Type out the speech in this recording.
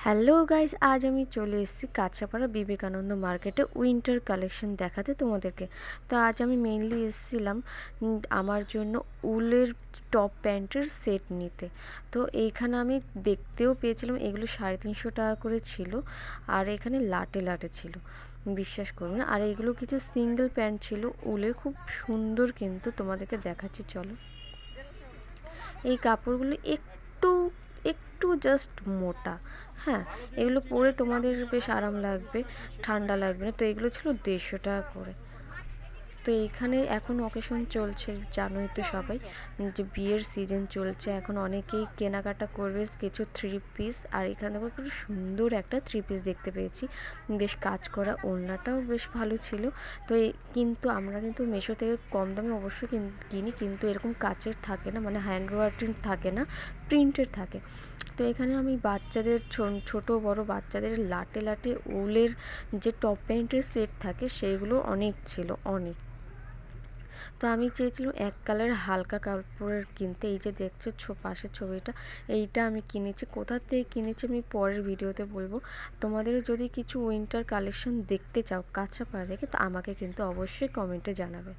Hello guys, আজ আমি চলে এসেছি কাঁচরাপাড়া বিবেকানন্দ মার্কেটে উইন্টার কালেকশন দেখাতে তোমাদেরকে। তো আজ আমি মেইনলি এসেছিলাম আমার জন্য উলের টপ প্যান্টের সেট নিতে। তো এইখানে আমি দেখতেও পেয়েছিলাম এগুলো 350 টাকা করে ছিল, আর এখানে লাটে লাটে ছিল, বিশ্বাস করুন না। আর এগুলো কিছু সিঙ্গেল প্যান্ট ছিল উলের, খুব সুন্দর, কিন্তু তোমাদেরকে দেখাচ্ছি চলো। এই কাপড়গুলো একটু একটু জাস্ট মোটা। হ্যাঁ, এগুলো পরে তোমাদের বেশ আরাম লাগবে, ঠান্ডা লাগবে না। তো এগুলো ছিল 150 টাকা করে। তো এইখানে এখন অকেশন চলছে, জানোই তো সবাই যে বিয়ের সিজন চলছে, এখন অনেকেই কেনাকাটা করবে কিছু থ্রি পিস। আর এখানে দেখো খুব সুন্দর একটা থ্রি পিস দেখতে পেয়েছি, বেশ কাজ করা, ওড়নাটাও বেশ ভালো ছিল। তো কিন্তু আমরা কিন্তু মিশো থেকে কম দামে অবশ্যই কিনি, কিন্তু এরকম কাচের থাকে না, মানে হ্যান্ড ওয়ার্কিং থাকে না, প্রিন্টের থাকে। তো এখানে আমি বাচ্চাদের ছোট বড় বাচ্চাদের লাটে লাটে উলের যে টপ প্যান্টের সেট থাকে সেইগুলো অনেক ছিল, অনেক। তো আমি চেয়েছিলাম এক কালার হালকা কাপড়ের কিনতে। এই যে দেখছো পাশের ছবিটা, এইটা আমি কিনেছি। কোথা থেকে কিনেছি আমি পরের ভিডিওতে বলবো। তোমাদেরও যদি কিছু উইন্টার কালেকশন দেখতে চাও কাঁচরাপাড়া থেকে, তো আমাকে কিন্তু অবশ্যই কমেন্টে জানাবে।